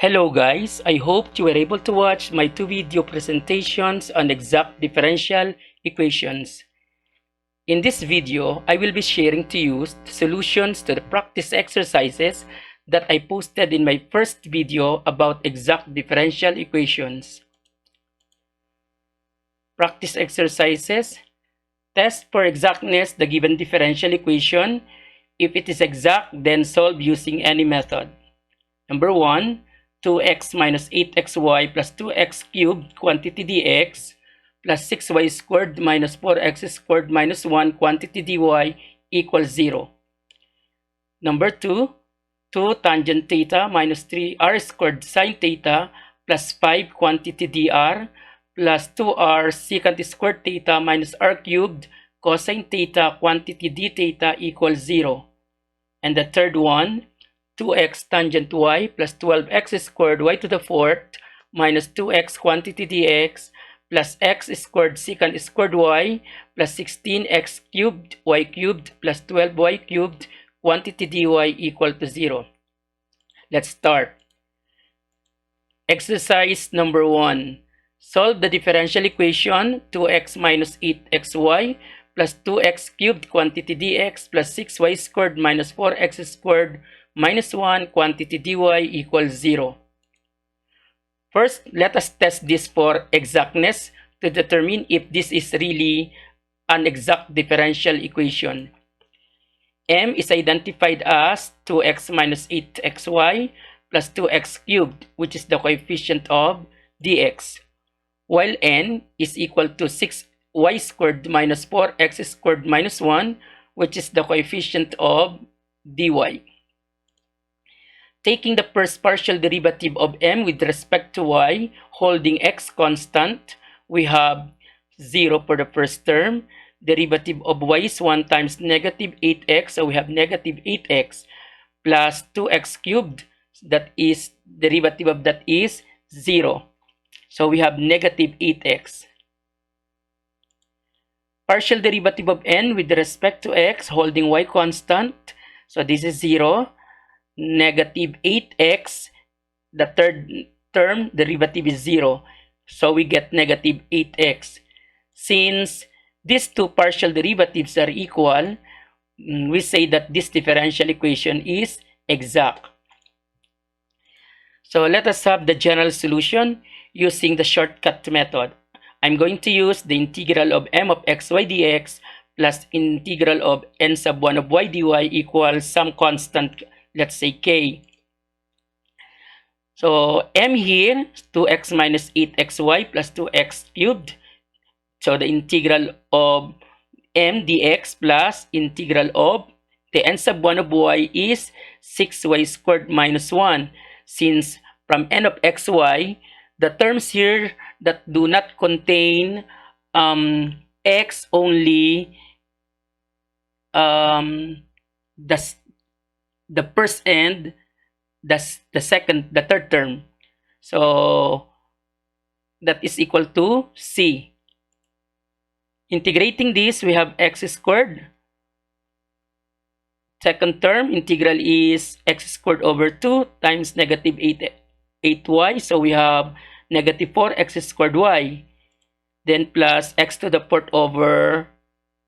Hello guys, I hope you were able to watch my two video presentations on exact differential equations. In this video, I will be sharing to you the solutions to the practice exercises that I posted in my first video about exact differential equations. Practice exercises. Test for exactness the given differential equation. If it is exact, then solve using any method. Number 1, 2x minus 8xy plus 2x cubed quantity dx plus 6y squared minus 4x squared minus 1 quantity dy equals 0. Number 2, 2 tangent theta minus 3r squared sine theta plus 5 quantity dr plus 2r secant squared theta minus r cubed cosine theta quantity d theta equals 0. And the third one, 2x tangent y plus 12x squared y to the fourth minus 2x quantity dx plus x squared secant squared y plus 16x cubed y cubed plus 12y cubed quantity dy equal to 0. Let's start. Exercise number 1. Solve the differential equation 2x minus 8xy plus 2x cubed quantity dx plus 6y squared minus 4x squared minus 1 quantity dy equals 0. First, let us test this for exactness to determine if this is really an exact differential equation. M is identified as 2x minus 8xy plus 2x cubed, which is the coefficient of dx, while n is equal to 6y squared minus 4x squared minus 1, which is the coefficient of dy. Taking the first partial derivative of m with respect to y, holding x constant, we have 0 for the first term. Derivative of y is 1 times negative 8x, so we have negative 8x plus 2x cubed, that is, derivative of that is 0. So we have negative 8x. Partial derivative of n with respect to x, holding y constant, so this is 0. Negative 8x, the third term derivative is 0, so we get negative 8x. Since these two partial derivatives are equal, we say that this differential equation is exact. So let us have the general solution using the shortcut method. I'm going to use the integral of m of xy dx plus integral of n sub 1 of y dy equals some constant, let's say k. So m here is 2x minus 8xy plus 2x cubed. So the integral of m dx plus integral of the n sub 1 of y is 6y squared minus 1. Since from n of xy, the terms here that do not contain x only, the first and the third term, so that is equal to c. Integrating this, we have x squared. Second term, integral is x squared over 2 times negative 8y, so we have negative 4x squared y, then plus x to the fourth over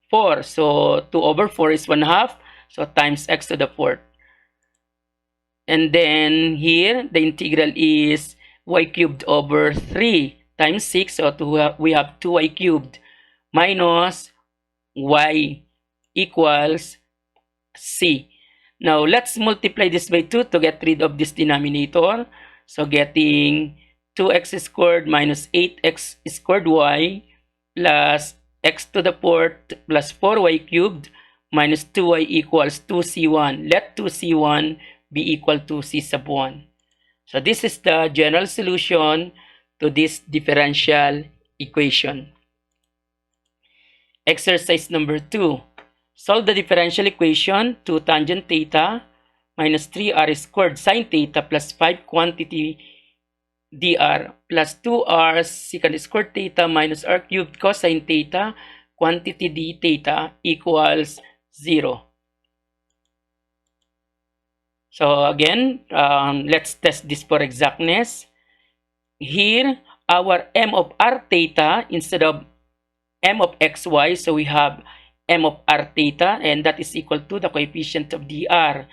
4, so 2 over 4 is 1/2, so times x to the fourth. And then here, the integral is y cubed over 3 times 6, so we have 2y cubed minus y equals c. Now, let's multiply this by 2 to get rid of this denominator. So, getting 2x squared minus 8x squared y plus x to the fourth plus 4y cubed minus 2y equals 2c1. Let 2c1 be equal to c sub 1. So this is the general solution to this differential equation. Exercise number 2. Solve the differential equation 2 tangent theta minus 3r squared sine theta plus 5 quantity dr plus 2r secant squared theta minus r cubed cosine theta quantity d theta equals 0. So again, let's test this for exactness. Here, our m of r theta instead of m of xy, so we have m of r theta, and that is equal to the coefficient of dr,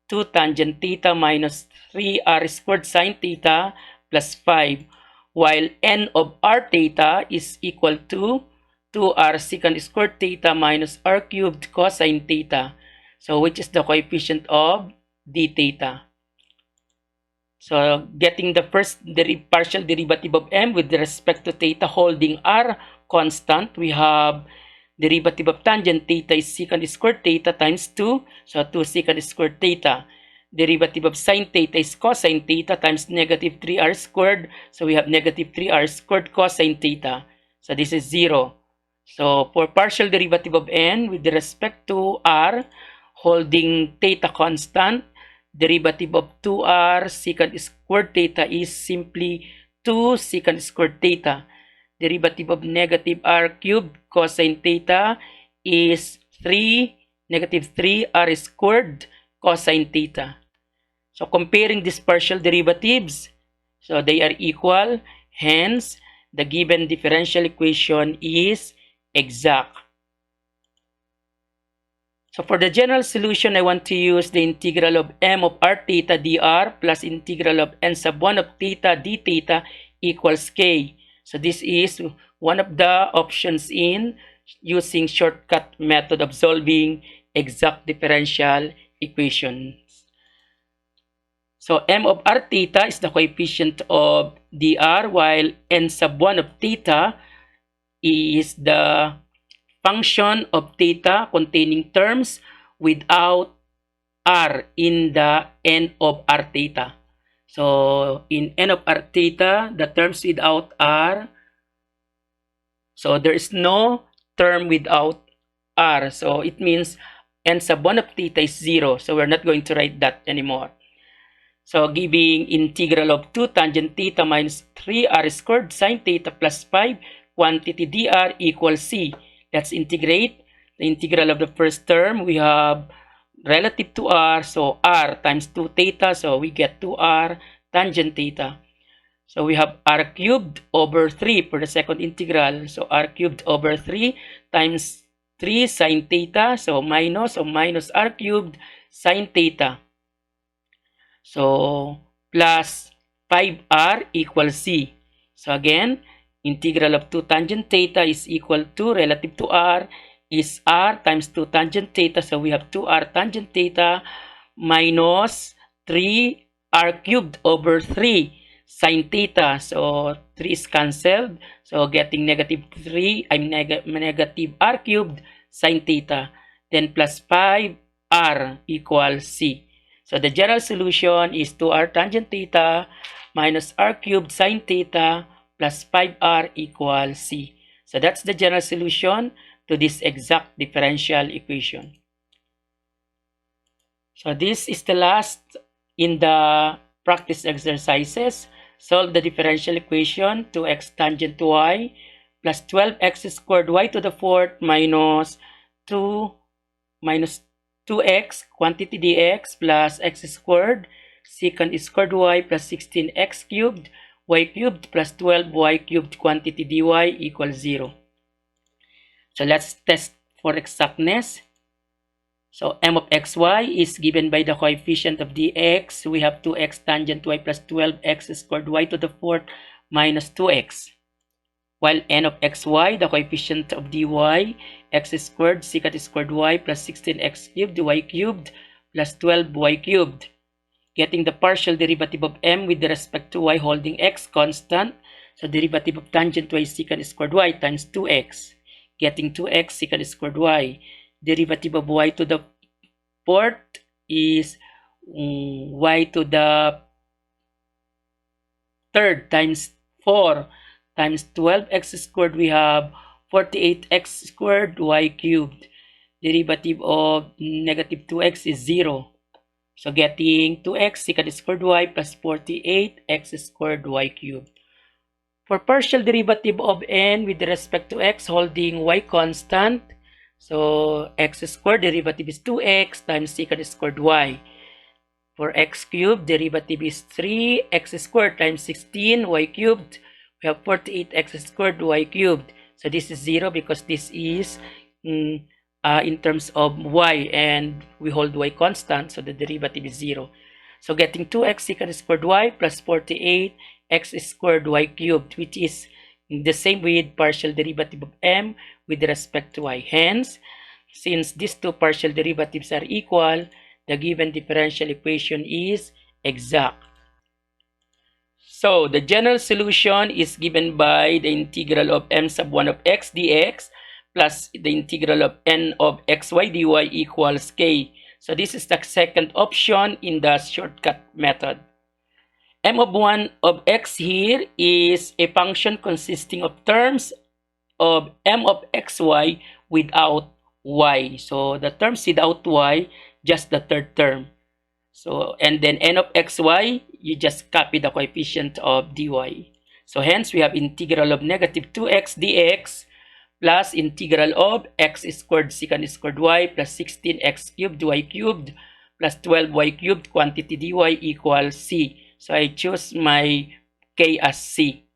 2 tangent theta minus 3r squared sine theta plus 5, while n of r theta is equal to 2r secant squared theta minus r cubed cosine theta, so which is the coefficient of d theta. So getting the first partial derivative of m with respect to theta holding r constant, we have derivative of tangent theta is secant squared theta times 2, so 2 secant squared theta. Derivative of sine theta is cosine theta times negative 3r squared, so we have negative 3r squared cosine theta. So this is 0. So for partial derivative of n with respect to r holding theta constant, derivative of 2r secant squared theta is simply 2 secant squared theta. Derivative of negative r cubed cosine theta is 3 negative 3r squared cosine theta. So comparing these partial derivatives, so they are equal, hence the given differential equation is exact. So for the general solution, I want to use the integral of m of r theta dr plus integral of n sub 1 of theta d theta equals k. So this is one of the options in using shortcut method of solving exact differential equations. So m of r theta is the coefficient of dr, while n sub 1 of theta is the function of theta containing terms without r in the n of r theta. So in n of r theta, the terms without r, so there is no term without r. So it means n sub 1 of theta is 0. So we're not going to write that anymore. So giving integral of 2 tangent theta minus 3r squared sine theta plus 5 quantity dr equals c. Let's integrate. The integral of the first term, we have relative to r, so r times 2 theta, so we get 2r tangent theta. So we have r cubed over 3 for the second integral, so r cubed over 3 times 3 sine theta, so minus r cubed sine theta. So plus 5r equals c. So again, integral of 2 tangent theta is equal to relative to r is r times 2 tangent theta. So we have 2r tangent theta minus 3r cubed over 3 sine theta. So 3 is cancelled. So getting negative 3, I'm negative r cubed sine theta. Then plus 5r equals c. So the general solution is 2r tangent theta minus r cubed sine theta plus 5r equals c. So that's the general solution to this exact differential equation. So this is the last in the practice exercises. Solve the differential equation 2x tangent to y plus 12x squared y to the fourth minus 2x quantity dx plus x squared secant squared y plus 16x cubed y cubed plus 12y cubed quantity dy equals 0. So let's test for exactness. So m of xy is given by the coefficient of dx. We have 2x tangent y plus 12x squared y to the fourth minus 2x. While n of xy, the coefficient of dy, x squared secant squared y plus 16x cubed y cubed plus 12y cubed. Getting the partial derivative of m with respect to y holding x constant. So derivative of tangent y secant squared y times 2x. Getting 2x secant squared y. Derivative of y to the fourth is y to the third times 4 times 12x squared, we have 48x squared y cubed. Derivative of negative 2x is 0. So getting 2x secant squared y plus 48x squared y cubed. For partial derivative of n with respect to x holding y constant, so x squared derivative is 2x times secant squared y. For x cubed, derivative is 3x squared times 16 y cubed. We have 48x squared y cubed. So this is 0 because this is mm, in terms of y, and we hold y constant, so the derivative is 0. So getting 2x secant squared y plus 48x squared y cubed, which is the same with partial derivative of m with respect to y. Hence, since these two partial derivatives are equal, the given differential equation is exact. So the general solution is given by the integral of m sub 1 of x dx plus the integral of n of xy dy equals k. So this is the second option in the shortcut method. M of 1 of x here is a function consisting of terms of m of xy without y. So the terms without y, just the third term. So, and then n of xy, you just copy the coefficient of dy. So hence we have integral of negative 2x dx plus integral of x squared secant squared y plus 16x cubed y cubed plus 12y cubed quantity dy equals c. So I choose my k as c.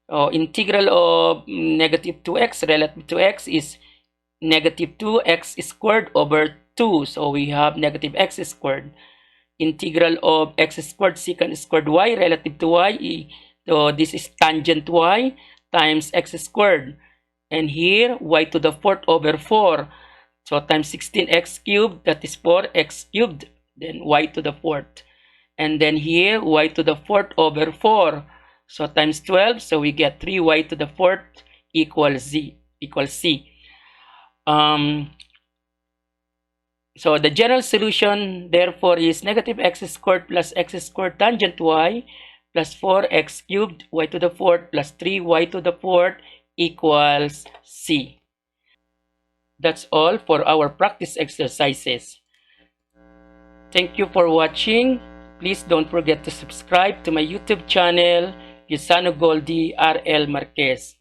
Integral of negative 2x relative to x is negative 2x squared over 2. So we have negative x squared. Integral of x squared secant squared y relative to y. So this is tangent y times x squared. And here, y to the fourth over 4. So times 16x cubed, that is 4x cubed. Then y to the fourth. And then here, y to the fourth over 4. So times 12, so we get 3y to the fourth equals z equals c. So the general solution therefore is negative x squared plus x squared tangent y plus 4x cubed y to the fourth plus 3y to the fourth equals c. That's all for our practice exercises. Thank you for watching. Please don't forget to subscribe to my YouTube channel, Usano-Goldie RL Marquez.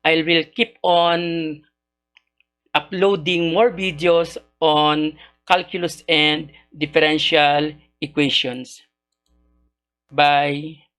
I will keep on uploading more videos on calculus and differential equations. Bye.